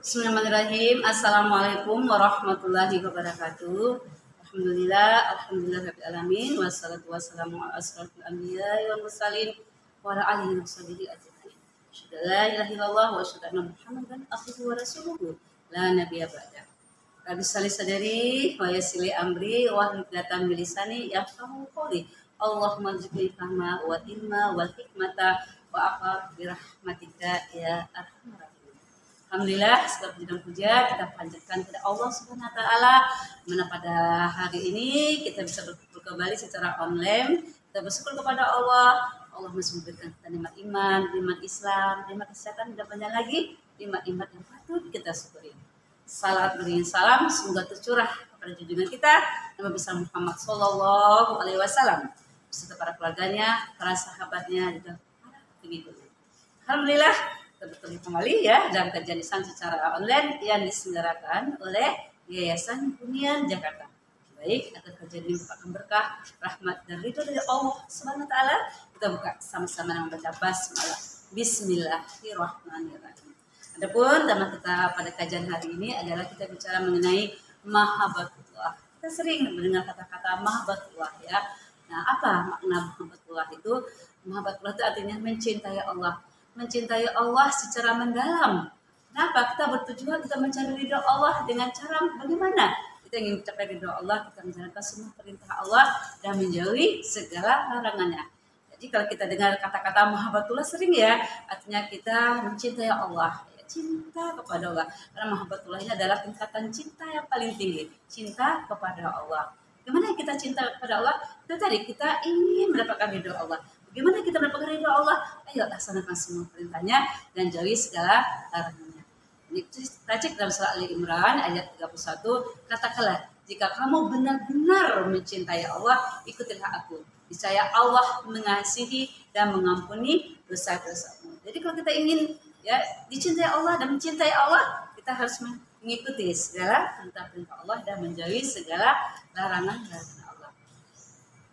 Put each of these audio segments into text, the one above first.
Bismillahirrahmanirrahim. Assalamualaikum warahmatullahi wabarakatuh. Alhamdulillah rabbil alamin wassalatu wassalamu ala asrofil anbiya'i wal mursalin wa ala alihi washabihi ajmain. Asyhadu an la ilaha illallah wa asyhadu anna Muhammadan abduhu wa rasuluhu la nabiyya ba'da. Rabbi shalli sadri wa yassir li amri wa hlul 'uqdatam min lisani yafqahu qawli. Allahumma rzuqni fahma wa ilma wal hikmata wa afa bi rahmatika ya arhamar rahimin. Alhamdulillah, segala puji dan puja kita panjatkan kepada Allah Subhanahu wa taala. Mana pada hari ini kita bisa berkumpul kembali secara online. Kita bersyukur kepada Allah. Allah masih memberikan kita nikmat iman, nikmat Islam, nikmat kesehatan dan banyak lagi nikmat-nikmat yang patut kita syukuri. Salat beriring salam semoga tercurah kepada junjungan kita Nabi besar Muhammad sallallahu alaihi wasallam beserta para keluarganya, para sahabatnya dan para pengikutnya. Alhamdulillah kita bertemu kembali ya dalam kajian lisan secara online yang diselenggarakan oleh Yayasan Hunian Jakarta. Baik, agar kajian ini merupakan berkah, rahmat dan ridho dari Allah Subhanahu wa taala. Kita buka sama-sama dengan membaca basmalah. Bismillahirrahmanirrahim. Adapun tema kita pada kajian hari ini adalah kita bicara mengenai mahabbatullah. Kita sering mendengar kata-kata mahabbatullah ya. Nah, apa makna mahabbatullah itu? Mahabbatullah itu artinya mencintai Allah. Mencintai Allah secara mendalam. Kenapa? Kita bertujuan kita mencari ridho Allah dengan cara bagaimana? Kita ingin mencapai ridho Allah, kita menjalankan semua perintah Allah dan menjauhi segala larangannya. Jadi kalau kita dengar kata-kata mahabbatullah sering ya, artinya kita mencintai Allah, ya, cinta kepada Allah. Karena mahabbatullah ini adalah tingkatan cinta yang paling tinggi, cinta kepada Allah. Bagaimana kita cinta kepada Allah? Itu tadi kita ingin mendapatkan ridho Allah. Bagaimana kita mendapatkan ridho Allah? Ayo laksanakan semua perintahnya dan jauhi segala larangannya. Ini kita cek dalam surah Ali Imran ayat 31. Katakanlah, jika kamu benar-benar mencintai Allah, ikutilah aku. Niscaya Allah mengasihi dan mengampuni dosa-dosamu. Jadi kalau kita ingin ya dicintai Allah dan mencintai Allah, kita harus mengikuti segala perintah-perintah Allah dan menjauhi segala larangan-larangan Allah.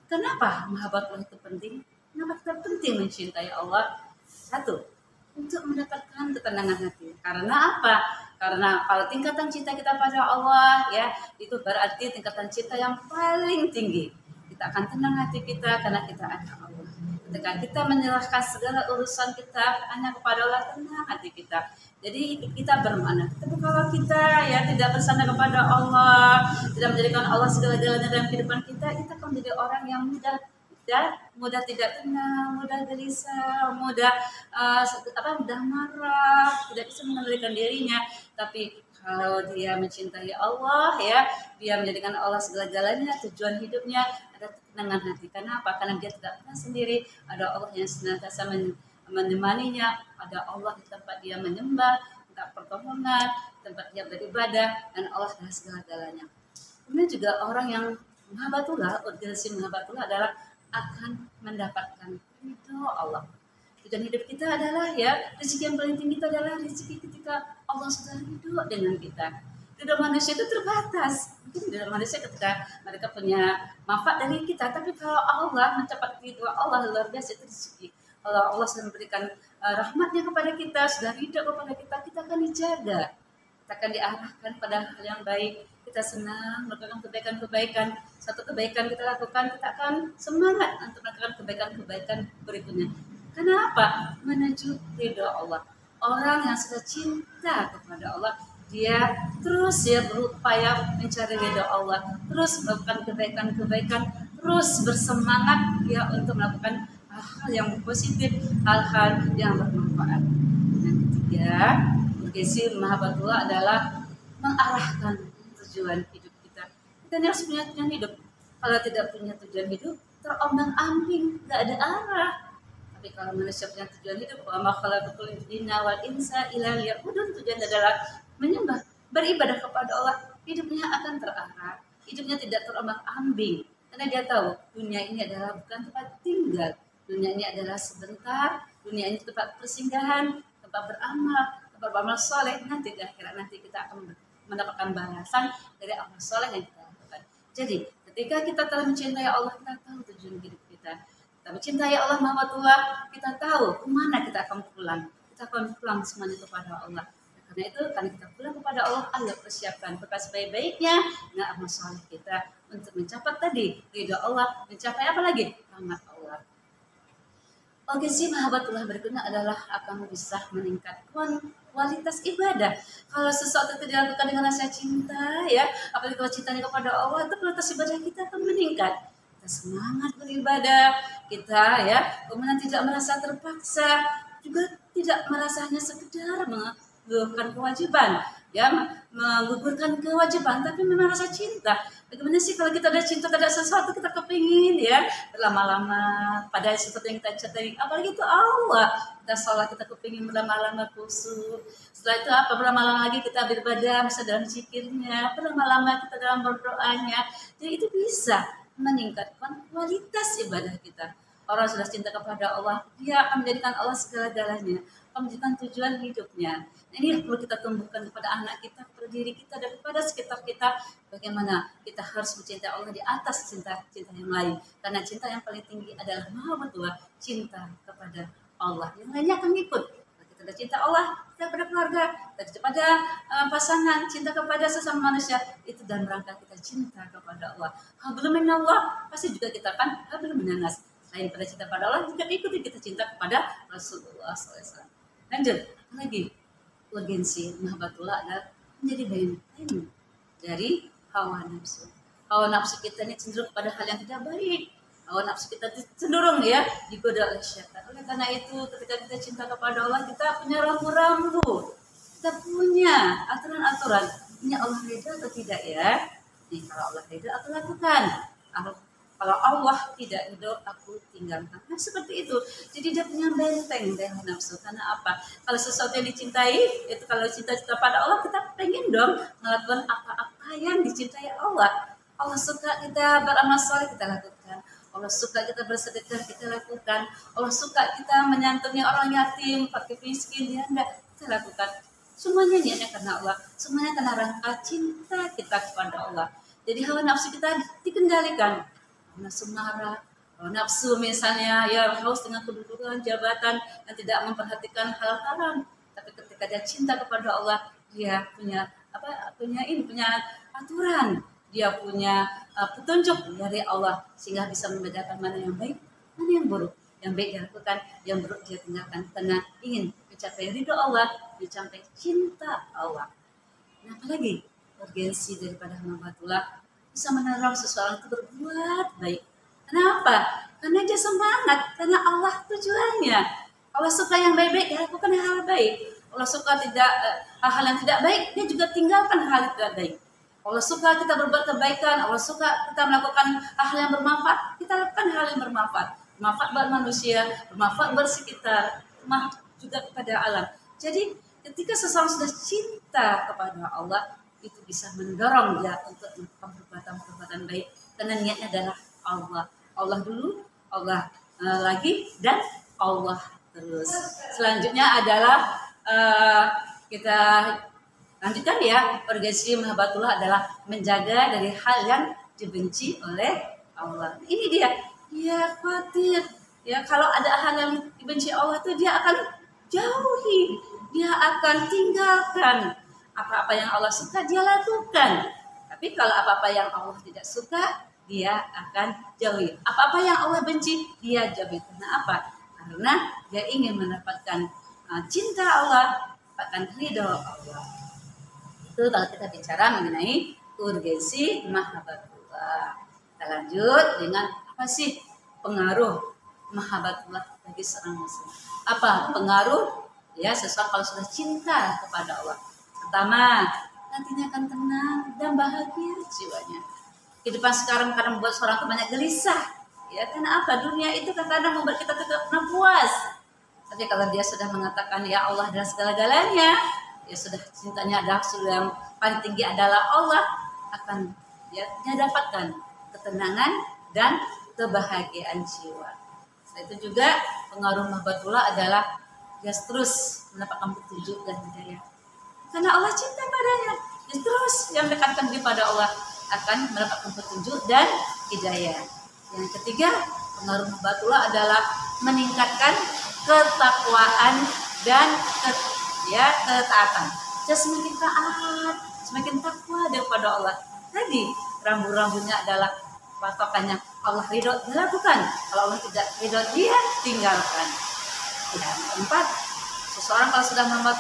Kenapa mahabbatullah itu penting? Kenapa kita penting mencintai Allah? Satu, untuk mendapatkan ketenangan hati. Karena apa? Karena kalau tingkatan cinta kita pada Allah ya, itu berarti tingkatan cinta yang paling tinggi. Kita akan tenang hati kita karena kita ada Allah. Ketika kita menyerahkan segala urusan kita hanya kepada Allah, tenang hati kita. Jadi kita bermakna, kalau kita ya tidak bersandar kepada Allah, tidak menjadikan Allah segala-galanya dalam kehidupan kita akan menjadi orang yang mudah tidak tenang, mudah gelisah, mudah marah, tidak bisa mengendalikan dirinya. Tapi kalau dia mencintai Allah ya, dia menjadikan Allah segala-galanya, tujuan hidupnya, ada ketenangan hati. Karena apa? Karena dia tidak pernah sendiri, ada Allah yang senantiasa menemaninya, ada Allah di tempat dia menyembah, tempat pertolongan, tempat dia beribadah, dan Allah adalah segala-galanya. Kemudian juga orang yang mahabbatullah, urgensi mahabbatullah adalah akan mendapatkan ridho Allah. Tujuan hidup kita adalah ya, rezeki yang paling tinggi itu adalah rezeki ketika Allah sudah ridho dengan kita. Ridho manusia itu terbatas. Mungkin ridho manusia ketika mereka punya manfaat dari kita, tapi kalau Allah mencapai ridho Allah luar biasa itu rezeki. Kalau Allah sudah memberikan rahmatnya kepada kita, sudah ridho kepada kita, kita akan dijaga. Kita akan diarahkan pada hal yang baik. Kita senang melakukan kebaikan-kebaikan. Satu kebaikan kita lakukan, kita akan semangat untuk melakukan kebaikan-kebaikan berikutnya. Kenapa? Menuju ridho Allah. Orang yang sudah cinta kepada Allah, dia terus ya berupaya mencari ridho Allah, terus melakukan kebaikan-kebaikan, terus bersemangat ya untuk melakukan hal-hal yang positif, hal-hal yang bermanfaat. Yang ketiga, urgensi mahabbatullah adalah mengarahkan tujuan hidup kita. Kita harus punya tujuan hidup. Kalau tidak punya tujuan hidup, terombang-ambing, nggak ada arah. Tapi kalau manusia punya tujuan hidup, wa ma khalaqatul jinna wal insa illa liya'budun, tujuan adalah menyembah, beribadah kepada Allah. Hidupnya akan terarah, hidupnya tidak terombang-ambing. Karena dia tahu dunia ini adalah bukan tempat tinggal. Dunia ini adalah sebentar, dunia ini tempat persinggahan, tempat beramal soleh. Nanti di akhirat nanti kita akan mendapatkan balasan dari amal soleh yang kita lakukan. Jadi ketika kita telah mencintai Allah, kita tahu tujuan hidup kita. Kita mencintai Allah mahabbatullah, kita tahu kemana kita akan pulang. Kita akan pulang semuanya kepada Allah. Nah itu karena kita pulang kepada Allah, Allah persiapkan bekal sebaik-baiknya dengan amal soleh kita untuk mencapai tadi ridho Allah, mencapai apa lagi? Rahmat Allah. Oke sih, mahabbatullah berikutnya adalah akan bisa meningkatkan kualitas ibadah. Kalau sesuatu itu dilakukan dengan rasa cinta, ya, apalagi kalau cintanya kepada Allah, itu kualitas ibadah kita akan meningkat. Kita semangat beribadah, kita ya, kemudian tidak merasa terpaksa, juga tidak merasa hanya sekedar menggugurkan kewajiban, ya, menggugurkan kewajiban, tapi memang rasa cinta. Bagaimana sih kalau kita ada cinta terhadap sesuatu, kita kepingin ya berlama-lama pada sesuatu yang kita cintai, apalagi itu Allah. Kita sholat, kita kepingin berlama-lama khusyuk. Setelah itu apa, berlama-lama lagi kita beribadah, misalnya dalam zikirnya, berlama-lama kita dalam berdoanya. Jadi itu bisa meningkatkan kualitas ibadah kita. Orang sudah cinta kepada Allah, dia akan menjadikan Allah segala-galanya, akan menjadikan tujuan hidupnya. Nah, ini yang perlu kita tumbuhkan kepada anak kita, kepada diri kita, dan kepada sekitar kita. Bagaimana kita harus mencintai Allah di atas cinta-cinta yang lain. Karena cinta yang paling tinggi adalah mahabbatullah, cinta kepada Allah. Yang lainnya akan ikut. Kita ada cinta Allah, kita kepada keluarga, kita kepada pasangan, cinta kepada sesama manusia. Itu dalam rangka kita cinta kepada Allah. Hablum minallah, pasti juga kita akan hablum minannas. Selain pada cinta pada Allah, juga ikuti kita cinta kepada Rasulullah SAW. Lanjut, lagi urgensi mahabbatullah adalah menjadi benteng dari hawa nafsu. Hawa nafsu kita ini cenderung pada hal yang tidak baik. Hawa nafsu kita cenderung ya digoda oleh syaitan. Oleh karena itu, ketika kita cinta kepada Allah, kita punya rambu-rambu, kita punya aturan-aturan. Ini Allah ridha atau tidak ya? Nih, kalau Allah ridha, aku lakukan. Kalau Allah tidak ridho, aku tinggalkan. Nah seperti itu. Jadi dia punya benteng dari nafsu. Karena apa? Kalau sesuatu yang dicintai, itu kalau cinta-cinta pada Allah, kita pengen dong melakukan apa-apa yang dicintai Allah. Allah suka kita beramal saleh, kita lakukan. Allah suka kita bersedekah, kita lakukan. Allah suka kita menyantuni orang yatim, fakir miskin, janda, kita lakukan. Semuanya niatnya karena Allah. Semuanya karena rangka cinta kita kepada Allah. Jadi hawa nafsu kita dikendalikan. Nafsu marah, nafsu misalnya ya haus dengan kedudukan, jabatan yang tidak memperhatikan hal haram. Tapi ketika dia cinta kepada Allah, dia punya punya aturan, dia punya petunjuk dari Allah sehingga bisa membedakan mana yang baik, mana yang buruk. Yang baik dia lakukan, yang buruk dia tinggalkan karena ingin mencapai ridho Allah, mencapai cinta Allah. Nah, apalagi urgensi daripada mahabbatullah bisa menerang seseorang itu berbuat baik. Kenapa? Karena dia semangat, karena Allah tujuannya. Allah suka yang baik-baik, dia lakukan hal baik. Allah suka hal yang tidak baik, dia juga tinggalkan hal yang tidak baik. Allah suka kita berbuat kebaikan, Allah suka kita melakukan hal yang bermanfaat, kita lakukan hal yang bermanfaat. Bermanfaat buat manusia, bermanfaat buat sekitar, bermanfaat juga kepada alam. Jadi ketika seseorang sudah cinta kepada Allah, itu bisa mendorong dia untuk melakukan perbuatan-perbuatan baik karena niatnya adalah Allah. Allah dulu, Allah lagi, dan Allah terus. Selanjutnya adalah kita lanjutkan ya, urgensi mahabbatullah adalah menjaga dari hal yang dibenci oleh Allah. Ini dia khawatir ya kalau ada hal yang dibenci Allah itu dia akan jauhi, dia akan tinggalkan. Apa-apa yang Allah suka dia lakukan. Tapi kalau apa-apa yang Allah tidak suka, dia akan jauhi. Apa-apa yang Allah benci, dia jauhi. Karena apa? Karena dia ingin mendapatkan cinta Allah, mendapatkan ridho Allah. Itu kalau kita bicara mengenai urgensi mahabbatullah. Kita lanjut dengan apa sih pengaruh mahabbatullah bagi seorang muslim? Apa pengaruh ya seseorang kalau sudah cinta kepada Allah? Pertama, nantinya akan tenang dan bahagia jiwanya. Kehidupan sekarang kadang membuat seorang itu banyak gelisah. Ya, karena apa? Dunia itu kadang membuat kita tidak pernah puas. Tapi kalau dia sudah mengatakan ya Allah adalah segala-galanya, ya sudah cintanya adalah sudah yang paling tinggi adalah Allah, akan dia dapatkan ketenangan dan kebahagiaan jiwa. Setelah itu juga pengaruh mahabbatullah adalah dia terus mendapatkan petunjuk dan hidayah. Karena Allah cinta padanya, terus yang dekatkan diri pada Allah akan mendapatkan petunjuk dan hidayah. Yang ketiga, pengaruh mahabbatullah adalah meningkatkan ketakwaan dan ketaatan. dia semakin taat, semakin takwa kepada Allah. Tadi rambu-rambunya adalah patokannya Allah ridho dilakukan, kalau Allah tidak ridho dia tinggalkan. Ya, keempat, seseorang kalau sudah menghamba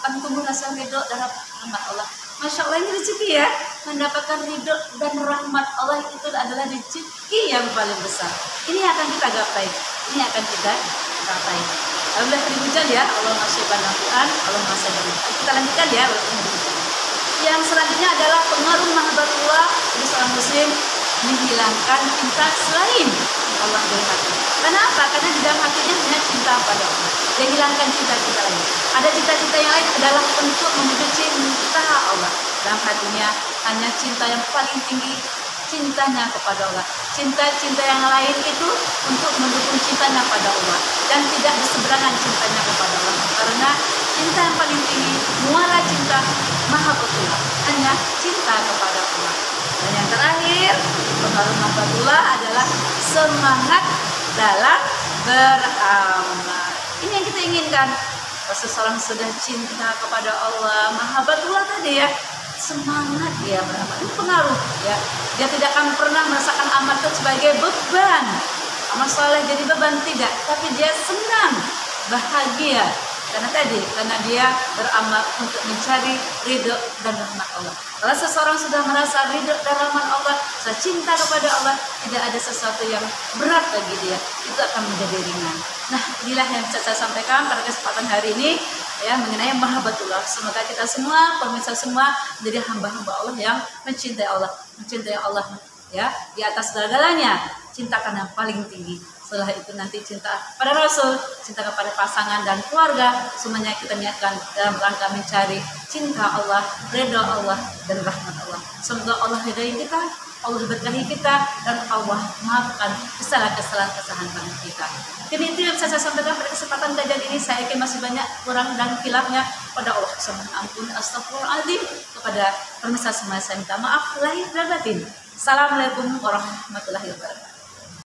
akan tumbuh rasa ridho dan rahmat Allah. Masya Allah, ini rezeki ya, mendapatkan ridho dan rahmat Allah itu adalah rezeki yang paling besar. Ini akan kita gapai, ini akan kita gapai. Alhamdulillah hujan ya, Allah masih bantuan, Allah masih bantuan. Kita lanjutkan ya. Yang selanjutnya adalah pengaruh mahabbatullah bagi seorang muslim menghilangkan cinta selain Allah dari hati. Kenapa? Karena di dalam hatinya hanya cinta pada Allah. Dia hilangkan cita-cita lain. Ada cita-cita yang lain adalah untuk menuju cinta Allah. Dalam hatinya hanya cinta yang paling tinggi, cintanya kepada Allah. Cinta-cinta yang lain itu untuk mendukung cintanya pada Allah dan tidak berseberangan cintanya kepada Allah. Karena cinta yang paling tinggi, muara cinta mahabbatullah, hanya cinta kepada Allah. Dan yang terakhir, pengaruh mahabbatullah adalah semangat dalam beramal. Ini yang kita inginkan. Kalau seseorang sudah cinta kepada Allah, mahabbatullah tadi ya, semangat dia beramal. Ini pengaruh ya. Dia tidak akan pernah merasakan amal itu sebagai beban. Amal soleh jadi beban tidak, tapi dia senang, bahagia. Karena dia beramal untuk mencari ridho dan rahmat Allah. Kalau seseorang sudah merasa ridho dan rahmat Allah, sudah cinta kepada Allah, tidak ada sesuatu yang berat bagi dia, itu akan menjadi ringan. Nah, inilah yang bisa saya sampaikan pada kesempatan hari ini ya, mengenai mahabbatullah. Semoga kita semua, pemirsa semua, menjadi hamba-hamba Allah yang mencintai Allah ya, di atas segala-galanya. Cintakan yang paling tinggi. Setelah itu nanti cinta pada Rasul, cinta kepada pasangan dan keluarga, semuanya kita niatkan dalam rangka mencari cinta Allah, ridha Allah, dan rahmat Allah. Semoga Allah ridai kita, Allah berkahi kita, dan Allah maafkan kesalahan-kesalahan kita. Jadi itu yang saya sampaikan pada kesempatan kajian ini. Saya yakin masih banyak kurang dan khilafnya pada Allah. Mohon ampun, astagfirullahaladzim. Kepada pemirsa semua saya minta maaf lahir dan batin. Assalamualaikum warahmatullahi wabarakatuh.